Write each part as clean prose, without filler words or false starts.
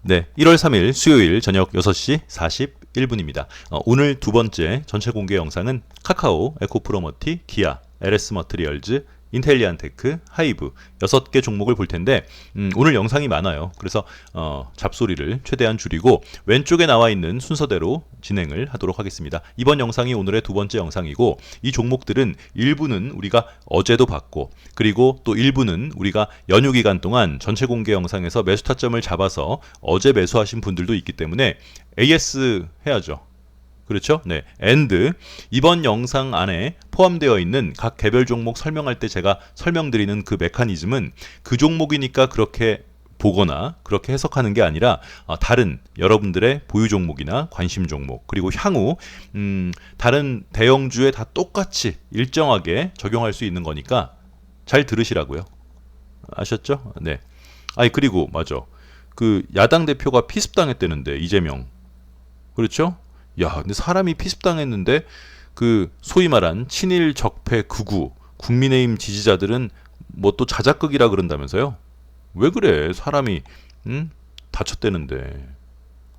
네, 1월 3일 수요일 저녁 6시 41분입니다. 오늘 두 번째 전체 공개 영상은 카카오, 에코프로머티, 기아, LS 머트리얼즈, 인텔리안테크, 하이브 6개 종목을 볼 텐데 오늘 영상이 많아요. 그래서 잡소리를 최대한 줄이고 왼쪽에 나와 있는 순서대로 진행을 하도록 하겠습니다. 이번 영상이 오늘의 두 번째 영상이고 이 종목들은 일부는 우리가 어제도 봤고 그리고 또 일부는 우리가 연휴 기간 동안 전체 공개 영상에서 매수 타점을 잡아서 어제 매수하신 분들도 있기 때문에 AS 해야죠. 그렇죠? 네. and 이번 영상 안에 포함되어 있는 각 개별 종목 설명할 때 제가 설명드리는 그 메커니즘은 그 종목이니까 그렇게 보거나 그렇게 해석하는 게 아니라 다른 여러분들의 보유 종목이나 관심 종목 그리고 향후 다른 대형주에 다 똑같이 일정하게 적용할 수 있는 거니까 잘 들으시라고요. 아셨죠? 네. 아니 그리고 맞아. 그 야당 대표가 피습당했다는데 이재명. 그렇죠? 야, 근데 사람이 피습당했는데 그 소위 말한 친일 적폐 극우 국민의힘 지지자들은 뭐 또 자작극이라 그런다면서요? 왜 그래? 사람이 다쳤대는데.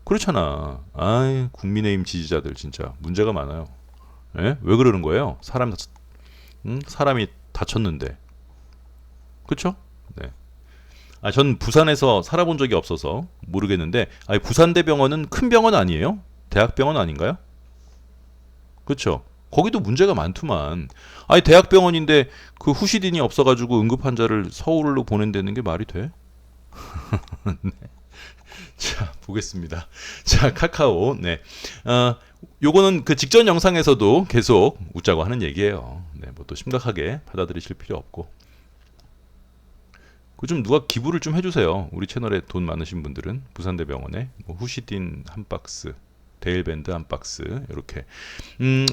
그렇잖아. 아이, 국민의힘 지지자들 진짜 문제가 많아요. 예? 왜 그러는 거예요? 사람이 다쳤는데. 그렇죠? 네. 아, 전 부산에서 살아본 적이 없어서 모르겠는데, 아니, 부산대병원은 큰 병원 아니에요? 대학병원 아닌가요? 그렇죠. 거기도 문제가 많더만. 아니 대학병원인데 그 후시딘이 없어가지고 응급 환자를 서울로 보낸다는 게 말이 돼? 네. 자 보겠습니다. 자 카카오. 네. 요거는 그 직전 영상에서도 계속 웃자고 하는 얘기예요. 네. 뭐 또 심각하게 받아들이실 필요 없고. 그 좀 누가 기부를 좀 해주세요. 우리 채널에 돈 많으신 분들은 부산대병원에 뭐 후시딘 한 박스. 데일밴드 한 박스 이렇게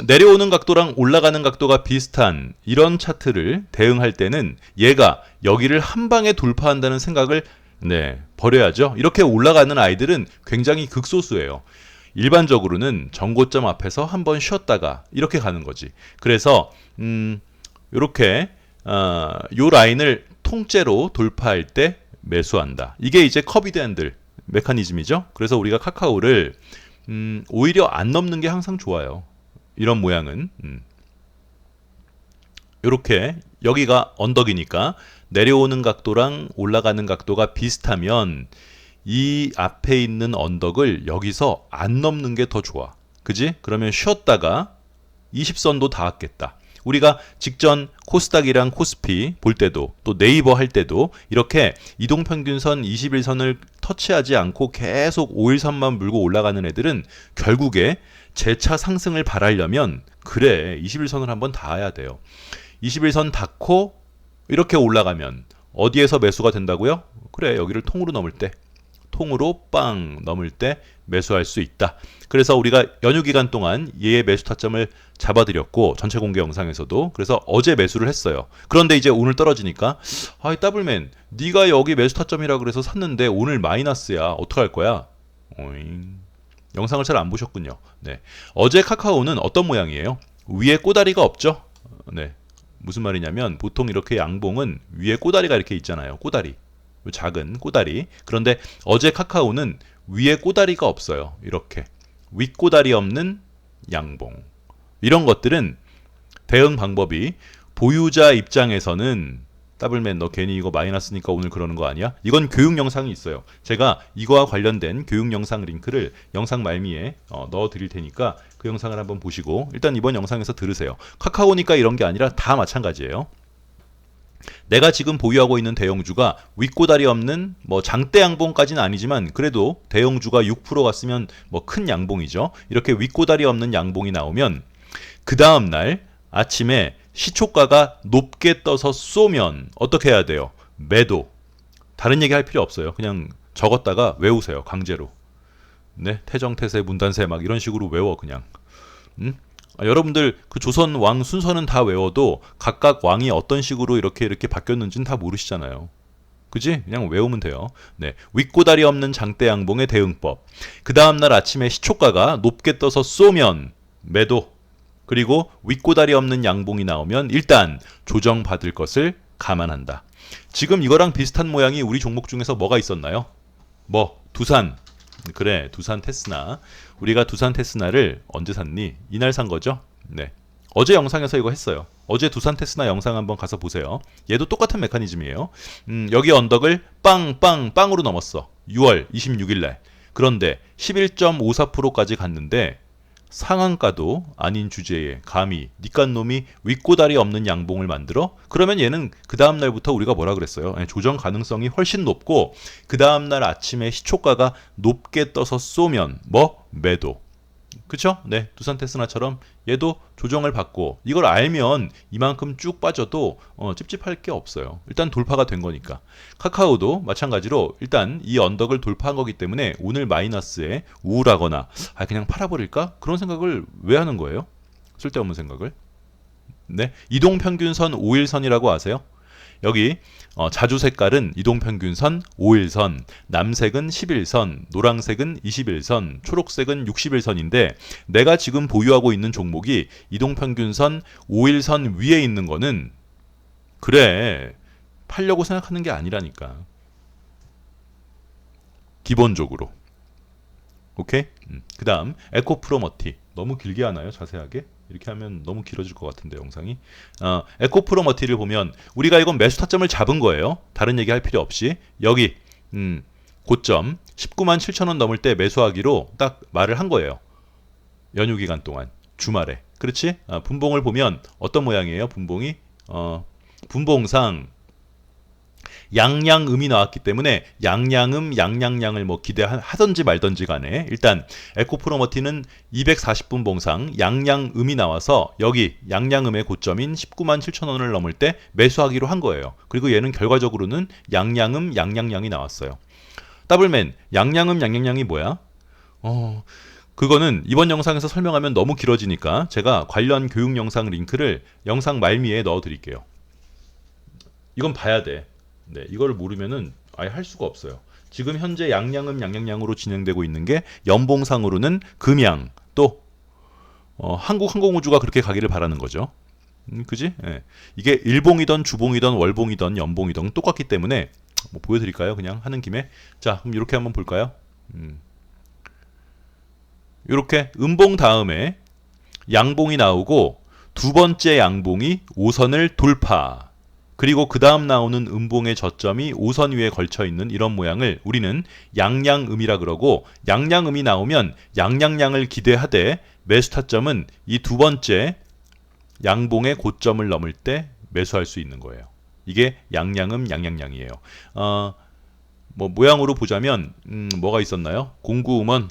내려오는 각도랑 올라가는 각도가 비슷한 이런 차트를 대응할 때는 얘가 여기를 한 방에 돌파한다는 생각을 버려야죠. 이렇게 올라가는 아이들은 굉장히 극소수예요. 일반적으로는 정고점 앞에서 한번 쉬었다가 이렇게 가는 거지. 그래서 이렇게 요 라인을 통째로 돌파할 때 매수한다. 이게 이제 커비드 핸들 메커니즘이죠. 그래서 우리가 카카오를 오히려 안 넘는 게 항상 좋아요. 이런 모양은 이렇게 여기가 언덕이니까 내려오는 각도랑 올라가는 각도가 비슷하면 이 앞에 있는 언덕을 여기서 안 넘는 게 더 좋아. 그지? 그러면 쉬었다가 20선도 닿았겠다. 우리가 직전 코스닥이랑 코스피 볼 때도 또 네이버 할 때도 이렇게 이동평균선 21선을 터치하지 않고 계속 5일선만 물고 올라가는 애들은 결국에 재차 상승을 바라려면 그래 21선을 한번 닿아야 돼요. 21선 닿고 이렇게 올라가면 어디에서 매수가 된다고요? 그래 여기를 통으로 넘을 때 통으로 빵 넘을 때 매수할 수 있다. 그래서 우리가 연휴 기간 동안 얘의 매수 타점을 잡아드렸고 전체 공개 영상에서도 그래서 어제 매수를 했어요. 그런데 이제 오늘 떨어지니까 아이 더블맨 네가 여기 매수 타점이라 그래서 샀는데 오늘 마이너스야. 어떡할 거야? 오잉. 영상을 잘 안 보셨군요. 네. 어제 카카오는 어떤 모양이에요? 위에 꼬다리가 없죠? 네. 무슨 말이냐면 보통 이렇게 양봉은 위에 꼬다리가 이렇게 있잖아요. 꼬다리. 작은 꼬다리. 그런데 어제 카카오는 위에 꼬다리가 없어요. 이렇게 윗꼬다리 없는 양봉. 이런 것들은 대응 방법이 보유자 입장에서는 더블맨 너 괜히 이거 마이너스니까 오늘 그러는 거 아니야? 이건 교육 영상이 있어요. 제가 이거와 관련된 교육 영상 링크를 영상 말미에 넣어 드릴 테니까 그 영상을 한번 보시고 일단 이번 영상에서 들으세요. 카카오니까 이런 게 아니라 다 마찬가지예요. 내가 지금 보유하고 있는 대형주가 윗꼬다리 없는 뭐 장대 양봉까지는 아니지만 그래도 대형주가 6% 갔으면 뭐 큰 양봉이죠. 이렇게 윗꼬다리 없는 양봉이 나오면 그 다음 날 아침에 시초가가 높게 떠서 쏘면 어떻게 해야 돼요? 매도. 다른 얘기 할 필요 없어요. 그냥 적었다가 외우세요. 강제로. 네, 태정태세 문단세 막 이런 식으로 외워 그냥. 여러분들 그 조선 왕 순서는 다 외워도 각각 왕이 어떤 식으로 이렇게 바뀌었는지는 다 모르시잖아요. 그지? 그냥 외우면 돼요. 네, 윗꼬다리 없는 장대 양봉의 대응법. 그 다음날 아침에 시초가가 높게 떠서 쏘면 매도. 그리고 윗꼬다리 없는 양봉이 나오면 일단 조정받을 것을 감안한다. 지금 이거랑 비슷한 모양이 우리 종목 중에서 뭐가 있었나요? 뭐 두산. 그래, 두산 테스나. 우리가 두산 테스나를 언제 샀니? 이날 산 거죠? 네. 어제 영상에서 이거 했어요. 어제 두산 테스나 영상 한번 가서 보세요. 얘도 똑같은 메커니즘이에요. 여기 언덕을 빵으로 넘었어. 6월 26일 날. 그런데 11.54%까지 갔는데 상한가도 아닌 주제에 감히 니깐 놈이 윗고다리 없는 양봉을 만들어? 그러면 얘는 그 다음날부터 우리가 뭐라 그랬어요? 조정 가능성이 훨씬 높고 그 다음날 아침에 시초가가 높게 떠서 쏘면 뭐? 매도. 그쵸? 네, 두산 테스나처럼 얘도 조정을 받고 이걸 알면 이만큼 쭉 빠져도 찝찝할 게 없어요. 일단 돌파가 된 거니까. 카카오도 마찬가지로 일단 이 언덕을 돌파한 거기 때문에 오늘 마이너스에 우울하거나 그냥 팔아버릴까? 그런 생각을 왜 하는 거예요? 쓸데없는 생각을. 네, 이동평균선 5일선이라고 아세요? 여기 자주 색깔은 이동평균선 5일선, 남색은 11선, 노란색은 21선, 초록색은 61선인데 내가 지금 보유하고 있는 종목이 이동평균선 5일선 위에 있는 거는 그래 팔려고 생각하는 게 아니라니까. 기본적으로. 오케이? 그 다음 에코프로머티. 너무 길게 하나요? 자세하게? 이렇게 하면 너무 길어질 것 같은데 영상이. 에코프로머티를 보면 우리가 이건 매수 타점을 잡은 거예요. 다른 얘기 할 필요 없이. 여기 고점 19만 7천 원 넘을 때 매수하기로 딱 말을 한 거예요. 연휴 기간 동안 주말에. 그렇지? 분봉을 보면 어떤 모양이에요? 분봉이 분봉상 양양음이 나왔기 때문에 양양양을 뭐 기대하든지 말든지 간에 일단 에코프로머티는 240분 봉상 양양음이 나와서 여기 양양음의 고점인 19만 7천 원을 넘을 때 매수하기로 한 거예요. 그리고 얘는 결과적으로는 양양양이 나왔어요. 더블맨 양양양이 뭐야? 그거는 이번 영상에서 설명하면 너무 길어지니까 제가 관련 교육 영상 링크를 영상 말미에 넣어 드릴게요. 이건 봐야 돼. 네, 이걸 모르면은 아예 할 수가 없어요. 지금 현재 양양으로 진행되고 있는 게 연봉상으로는 금양 또 한국항공우주가 그렇게 가기를 바라는 거죠. 그지? 예. 이게 일봉이던 주봉이던 월봉이던 연봉이던 똑같기 때문에 뭐 보여드릴까요? 그냥 하는 김에. 자, 그럼 이렇게 한번 볼까요? 이렇게 음봉 다음에 양봉이 나오고 두 번째 양봉이 5선을 돌파. 그리고 그 다음 나오는 음봉의 저점이 5선 위에 걸쳐 있는 이런 모양을 우리는 양양음이라 그러고 양양음이 나오면 양양을 기대하되 매수 타점은 이 두 번째 양봉의 고점을 넘을 때 매수할 수 있는 거예요. 이게 양양이에요. 뭐 모양으로 보자면 뭐가 있었나요? 공구음원.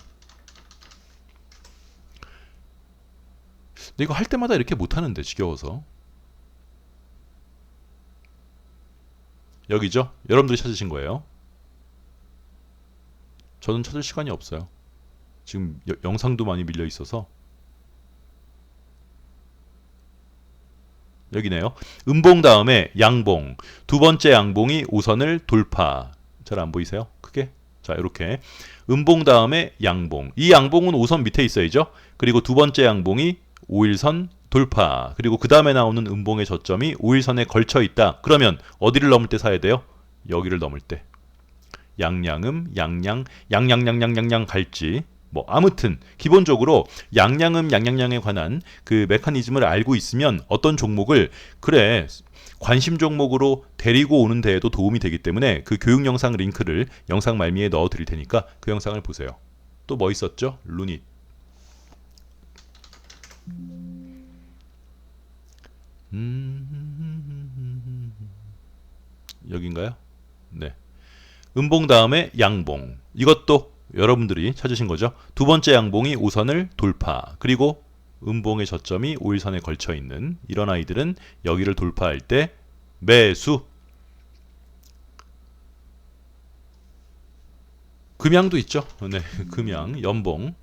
근데 이거 할 때마다 이렇게 못하는데 지겨워서. 여기죠? 여러분들이 찾으신 거예요. 저는 찾을 시간이 없어요. 지금 영상도 많이 밀려 있어서. 여기네요. 음봉 다음에 양봉. 두 번째 양봉이 5선을 돌파. 잘 안 보이세요? 크게? 자, 이렇게. 음봉 다음에 양봉. 이 양봉은 5선 밑에 있어야죠. 그리고 두 번째 양봉이 5일선 돌파. 그리고 그 다음에 나오는 음봉의 저점이 5일선에 걸쳐 있다. 그러면 어디를 넘을 때 사야 돼요? 여기를 넘을 때. 양양음, 양양 갈지. 뭐 아무튼 기본적으로 양양에 관한 그 메커니즘을 알고 있으면 어떤 종목을 그래 관심 종목으로 데리고 오는 데에도 도움이 되기 때문에 그 교육 영상 링크를 영상 말미에 넣어 드릴 테니까 그 영상을 보세요. 또 뭐 있었죠? 루닛. 여긴가요? 네. 음봉 다음에 양봉. 이것도 여러분들이 찾으신 거죠. 두 번째 양봉이 5선을 돌파. 그리고 음봉의 저점이 5일선에 걸쳐 있는 이런 아이들은 여기를 돌파할 때 매수. 금양도 있죠. 네, 금양, 연봉.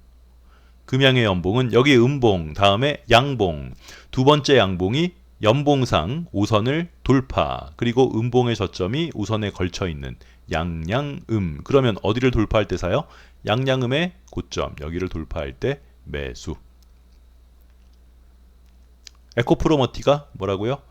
금양의 연봉은 여기 음봉 다음에 양봉. 두 번째 양봉이 연봉상 5선을 돌파. 그리고 음봉의 저점이 5선에 걸쳐 있는 양양음. 그러면 어디를 돌파할 때 사요? 양양음의 고점. 여기를 돌파할 때 매수. 에코프로머티가 뭐라고요?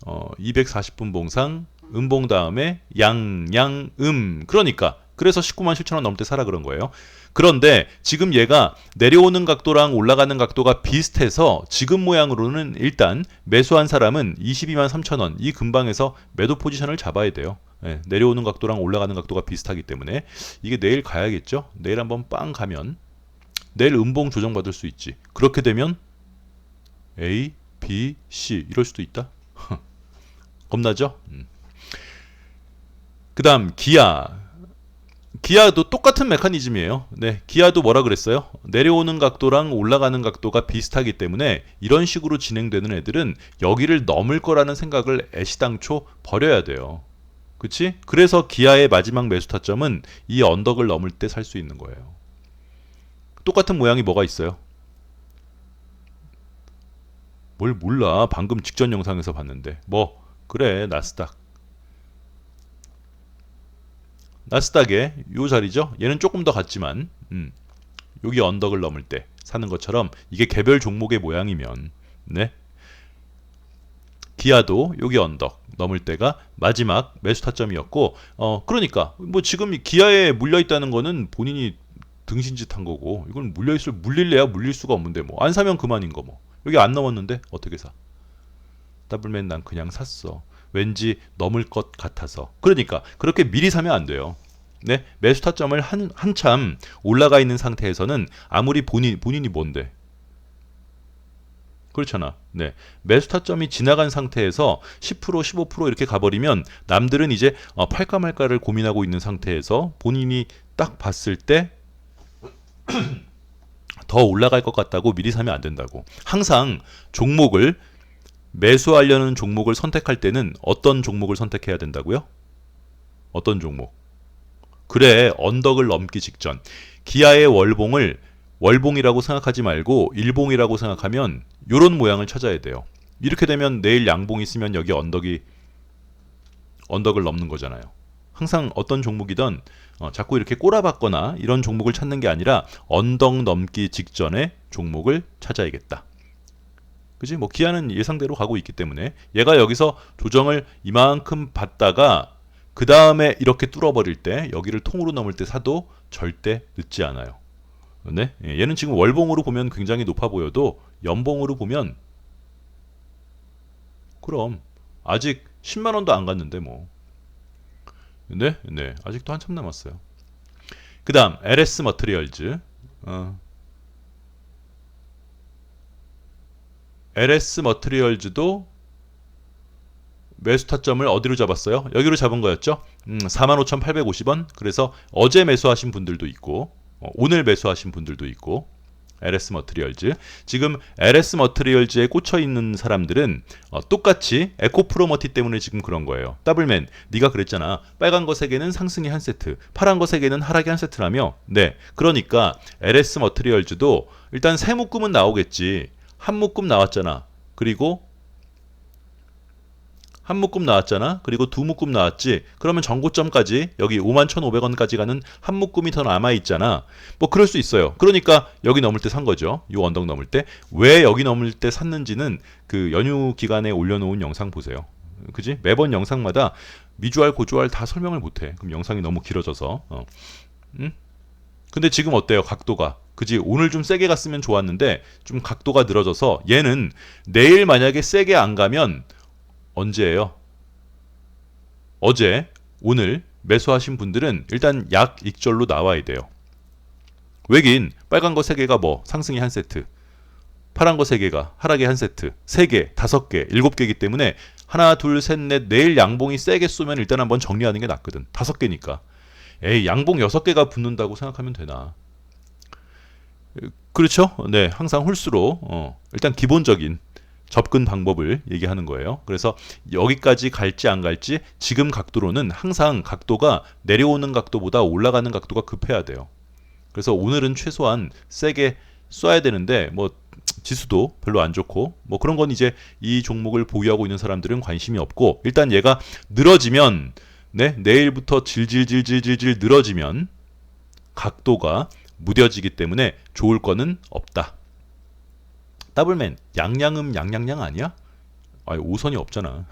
240분 봉상 음봉 다음에 양양음. 그러니까 그래서 19만 7천 원 넘을 때 사라 그런 거예요. 그런데 지금 얘가 내려오는 각도랑 올라가는 각도가 비슷해서 지금 모양으로는 일단 매수한 사람은 22만 3천 원 이 근방에서 매도 포지션을 잡아야 돼요. 네, 내려오는 각도랑 올라가는 각도가 비슷하기 때문에 이게 내일 가야겠죠. 내일 한번 빵 가면 내일 음봉 조정받을 수 있지. 그렇게 되면 A, B, C 이럴 수도 있다. 겁나죠? 그 다음 기아도 똑같은 메커니즘이에요. 네, 기아도 뭐라 그랬어요? 내려오는 각도랑 올라가는 각도가 비슷하기 때문에 이런 식으로 진행되는 애들은 여기를 넘을 거라는 생각을 애시당초 버려야 돼요. 그치? 그래서 기아의 마지막 매수 타점은 이 언덕을 넘을 때 살 수 있는 거예요. 똑같은 모양이 뭐가 있어요? 뭘 몰라. 방금 직전 영상에서 봤는데. 뭐 그래, 나스닥의 요 자리죠. 얘는 조금 더 같지만 여기 언덕을 넘을 때 사는 것처럼 이게 개별 종목의 모양이면 네. 기아도 여기 언덕 넘을 때가 마지막 매수 타점이었고 그러니까 뭐 지금 기아에 물려 있다는 거는 본인이 등신짓 한 거고 이건 물릴래야 물릴 수가 없는데 뭐 안 사면 그만인 거 뭐. 여기 안 넘었는데 어떻게 사? 더블맨 난 그냥 샀어. 왠지 넘을 것 같아서. 그러니까 그렇게 미리 사면 안 돼요. 네, 매수 타점을 한참 올라가 있는 상태에서는 아무리 본인이 뭔데? 그렇잖아. 네. 매수 타점이 지나간 상태에서 10%, 15% 이렇게 가버리면 남들은 이제 팔까 말까를 고민하고 있는 상태에서 본인이 딱 봤을 때 더 올라갈 것 같다고 미리 사면 안 된다고. 항상 종목을 매수하려는 종목을 선택할 때는 어떤 종목을 선택해야 된다고요? 어떤 종목? 그래, 언덕을 넘기 직전. 기아의 월봉이라고 생각하지 말고 일봉이라고 생각하면 이런 모양을 찾아야 돼요. 이렇게 되면 내일 양봉이 있으면 여기 언덕을 넘는 거잖아요. 항상 어떤 종목이든 자꾸 이렇게 꼬라박거나 이런 종목을 찾는 게 아니라 언덕 넘기 직전에 종목을 찾아야겠다. 그지? 뭐 기아는 예상대로 가고 있기 때문에 얘가 여기서 조정을 이만큼 받다가 그 다음에 이렇게 뚫어버릴 때 여기를 통으로 넘을 때 사도 절대 늦지 않아요. 네? 얘는 지금 월봉으로 보면 굉장히 높아 보여도 연봉으로 보면 그럼 아직 10만 원도 안 갔는데 뭐. 네? 네. 아직도 한참 남았어요. 그 다음 LS 머트리얼즈. LS 머트리얼즈도 매수 타점을 어디로 잡았어요? 여기로 잡은 거였죠? 45,850원. 그래서 어제 매수하신 분들도 있고 오늘 매수하신 분들도 있고 LS 머트리얼즈. 지금 LS 머트리얼즈에 꽂혀 있는 사람들은 똑같이 에코프로머티 때문에 지금 그런 거예요. 더블맨, 네가 그랬잖아. 빨간 거 3개는 상승이 한 세트, 파란 거 3개는 하락이 한 세트라며. 네, 그러니까 LS 머트리얼즈도 일단 세 묶음은 나오겠지. 한 묶음 나왔잖아. 그리고 한 묶음 나왔잖아. 그리고 두 묶음 나왔지. 그러면 전고점까지 여기 51,500원까지 가는 한 묶음이 더 남아있잖아. 뭐 그럴 수 있어요. 그러니까 여기 넘을 때 산 거죠. 이 언덕 넘을 때. 왜 여기 넘을 때 샀는지는 그 연휴 기간에 올려놓은 영상 보세요. 그지? 매번 영상마다 미주알 고주알 다 설명을 못해. 그럼 영상이 너무 길어져서. 응? 근데 지금 어때요? 각도가. 그지? 오늘 좀 세게 갔으면 좋았는데 좀 각도가 늘어져서 얘는 내일 만약에 세게 안 가면 언제예요? 어제, 오늘 매수하신 분들은 일단 약 익절로 나와야 돼요. 왜긴 빨간 거 3개가 뭐 상승이 한 세트, 파란 거 3개가 하락이 한 세트, 3개, 5개, 7개이기 때문에 하나, 둘, 셋, 넷, 내일 양봉이 세게 쏘면 일단 한번 정리하는 게 낫거든. 5개니까. 에이, 양봉 6개가 붙는다고 생각하면 되나. 그렇죠? 네, 항상 홀수로 일단 기본적인 접근 방법을 얘기하는 거예요. 그래서 여기까지 갈지 안 갈지 지금 각도로는 항상 각도가 내려오는 각도보다 올라가는 각도가 급해야 돼요. 그래서 오늘은 최소한 세게 쏴야 되는데 뭐 지수도 별로 안 좋고 뭐 그런 건 이제 이 종목을 보유하고 있는 사람들은 관심이 없고 일단 얘가 늘어지면 네, 내일부터 질질질질질질 늘어지면 각도가 무뎌지기 때문에 좋을 거는 없다. 더블맨 양양음 양양양 아니야? 아니 5선이 없잖아.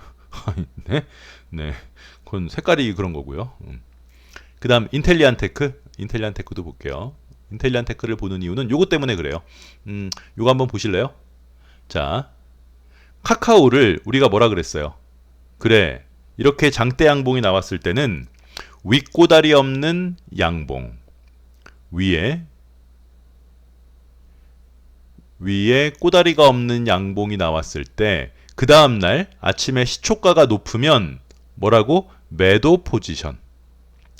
네, 네, 그건 색깔이 그런 거고요. 그 다음 인텔리안테크. 인텔리안테크도 볼게요. 인텔리안테크를 보는 이유는 요것 때문에 그래요. 요거 한번 보실래요? 자, 카카오를 우리가 뭐라 그랬어요? 그래, 이렇게 장대 양봉이 나왔을 때는 윗꼬다리 없는 양봉, 위에 꼬다리가 없는 양봉이 나왔을 때 그 다음날 아침에 시초가가 높으면 뭐라고? 매도 포지션.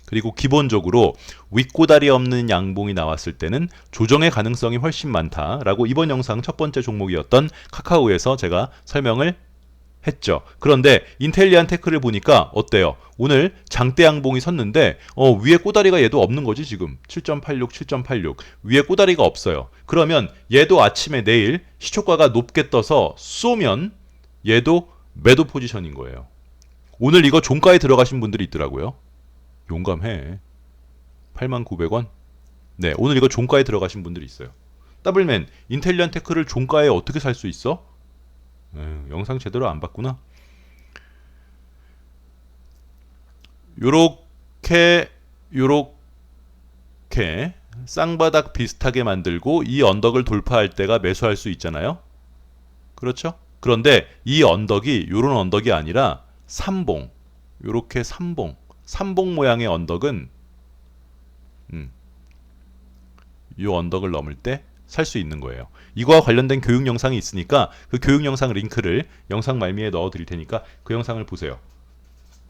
그리고 기본적으로 윗꼬다리 없는 양봉이 나왔을 때는 조정의 가능성이 훨씬 많다라고 이번 영상 첫 번째 종목이었던 카카오에서 제가 설명을 했죠. 그런데 인텔리안테크를 보니까 어때요? 오늘 장대 양봉이 섰는데 위에 꼬다리가 얘도 없는 거지 지금. 7.86, 7.86. 위에 꼬다리가 없어요. 그러면 얘도 아침에 내일 시초가가 높게 떠서 쏘면 얘도 매도 포지션인 거예요. 오늘 이거 종가에 들어가신 분들이 있더라고요. 용감해. 89,000원. 네, 오늘 이거 종가에 들어가신 분들이 있어요. 더블맨, 인텔리안테크를 종가에 어떻게 살 수 있어? 영상 제대로 안 봤구나. 요렇게 쌍바닥 비슷하게 만들고 이 언덕을 돌파할 때가 매수할 수 있잖아요. 그렇죠? 그런데 이 언덕이 요런 언덕이 아니라 삼봉. 요렇게 삼봉 모양의 언덕은 요 언덕을 넘을 때 살 수 있는 거예요. 이거와 관련된 교육 영상이 있으니까 그 교육 영상 링크를 영상 말미에 넣어 드릴 테니까 그 영상을 보세요.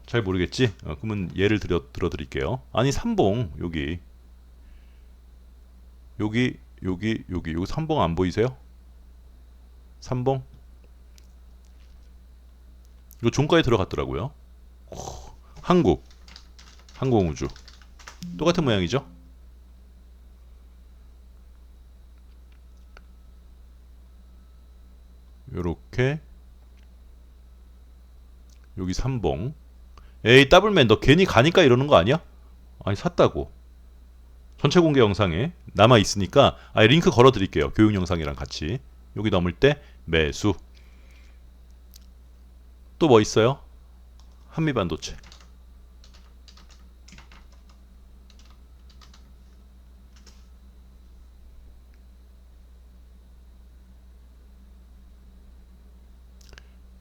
잘 모르겠지? 그러면 예를 들어 드릴게요. 아니 삼봉 여기 삼봉 안 보이세요? 삼봉 이거 종가에 들어갔더라고요. 항공우주 똑같은 모양이죠? 요렇게 여기 삼봉. 에이 더블맨 너 괜히 가니까 이러는 거 아니야? 아니 샀다고. 전체 공개 영상에 남아 있으니까 링크 걸어 드릴게요. 교육 영상이랑 같이. 여기 넘을 때 매수. 또 뭐 있어요? 한미반도체.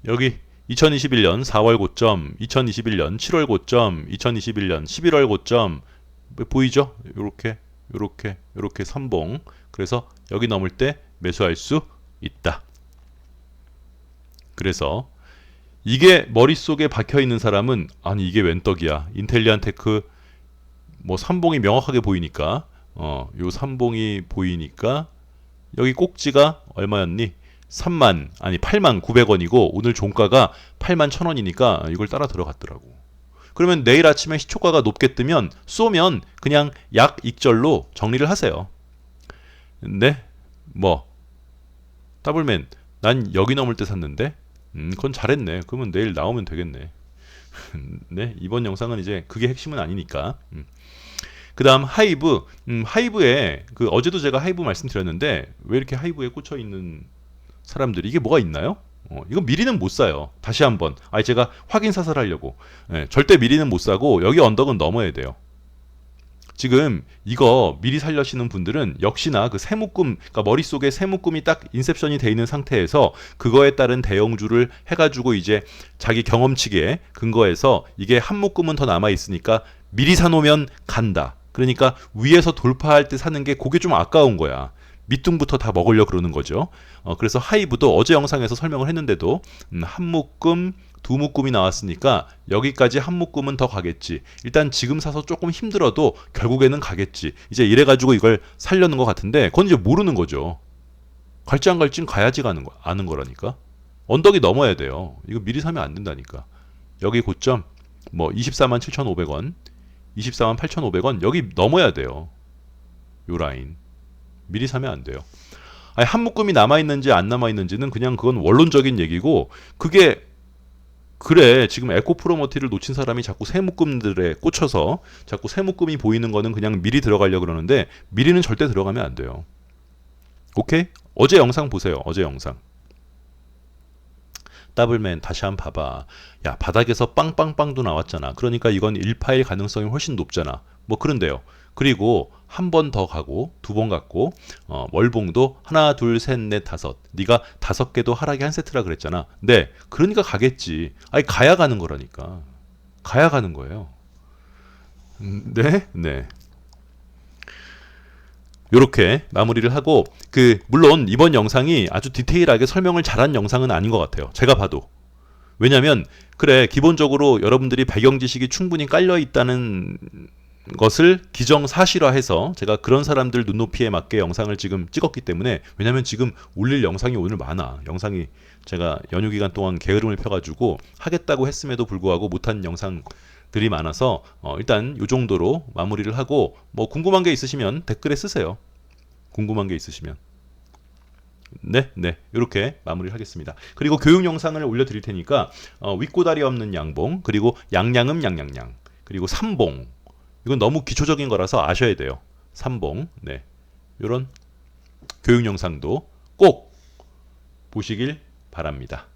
여기 2021년 4월 고점, 2021년 7월 고점, 2021년 11월 고점 보이죠? 요렇게 삼봉. 그래서 여기 넘을 때 매수할 수 있다. 그래서 이게 머릿속에 박혀 있는 사람은 아니 이게 웬 떡이야. 인텔리안테크 뭐 삼봉이 명확하게 보이니까 요 삼봉이 보이니까 여기 꼭지가 얼마였니? 89,000원이고 오늘 종가가 81,000원이니까 이걸 따라 들어갔더라고. 그러면 내일 아침에 시초가가 높게 뜨면 쏘면 그냥 약익절로 정리를 하세요. 네? 뭐 더블맨 난 여기 넘을 때 샀는데 그건 잘했네. 그러면 내일 나오면 되겠네. 네, 이번 영상은 이제 그게 핵심은 아니니까. 그 다음 하이브. 하이브에 어제도 제가 하이브 말씀드렸는데 왜 이렇게 하이브에 꽂혀 있는 사람들이 이게 뭐가 있나요? 이건 미리는 못 사요. 다시 한번 제가 확인 사살하려고. 절대 미리는 못 사고 여기 언덕은 넘어야 돼요. 지금 이거 미리 살려시는 분들은 역시나 그 세묶음, 그러니까 머릿속에 세묶음이 딱 인셉션이 돼 있는 상태에서 그거에 따른 대형주를 해가지고 이제 자기 경험치에 근거해서 이게 한 묶음은 더 남아 있으니까 미리 사놓으면 간다. 그러니까 위에서 돌파할 때 사는 게 그게 좀 아까운 거야. 밑둥부터 다 먹으려 그러는 거죠. 그래서 하이브도 어제 영상에서 설명을 했는데도 한 묶음, 두 묶음이 나왔으니까 여기까지 한 묶음은 더 가겠지. 일단 지금 사서 조금 힘들어도 결국에는 가겠지. 이제 이래가지고 이걸 살려는 것 같은데 그건 이제 모르는 거죠. 갈지 안 갈지는 가야지가 아는 거라니까. 언덕이 넘어야 돼요. 이거 미리 사면 안 된다니까. 여기 고점 뭐 247,500원, 248,500원 여기 넘어야 돼요. 요 라인. 미리 사면 안 돼요. 한 묶음이 남아있는지 안 남아있는지는 그냥 그건 원론적인 얘기고 그게 그래 지금 에코프로머티를 놓친 사람이 자꾸 새 묶음들에 꽂혀서 자꾸 새 묶음이 보이는 거는 그냥 미리 들어가려고 그러는데 미리는 절대 들어가면 안 돼요. 오케이? 어제 영상 보세요. 어제 영상. 더블맨 다시 한번 봐봐. 야, 바닥에서 빵빵빵도 나왔잖아. 그러니까 이건 1파일 가능성이 훨씬 높잖아. 뭐 그런데요. 그리고 한 번 더 가고 두 번 갔고 월봉도 하나 둘 셋 넷 다섯. 네가 5개도 하락이 한 세트라 그랬잖아. 네, 그러니까 가겠지. 아니 가야 가는 거라니까. 가야 가는 거예요. 네, 네. 요렇게 마무리를 하고 물론 이번 영상이 아주 디테일하게 설명을 잘한 영상은 아닌 것 같아요. 제가 봐도. 왜냐면 그래 기본적으로 여러분들이 배경 지식이 충분히 깔려 있다는 것을 기정사실화해서 제가 그런 사람들 눈높이에 맞게 영상을 지금 찍었기 때문에 왜냐면 지금 올릴 영상이 오늘 많아. 영상이 제가 연휴 기간 동안 게으름을 펴가지고 하겠다고 했음에도 불구하고 못한 영상들이 많아서 일단 이 정도로 마무리를 하고 뭐 궁금한 게 있으시면 댓글에 쓰세요. 궁금한 게 있으시면. 네, 네. 이렇게 마무리를 하겠습니다. 그리고 교육 영상을 올려드릴 테니까 윗고다리 없는 양봉, 그리고 양양음 양양양, 그리고 삼봉. 이건 너무 기초적인 거라서 아셔야 돼요. 삼봉. 네. 이런 교육 영상도 꼭 보시길 바랍니다.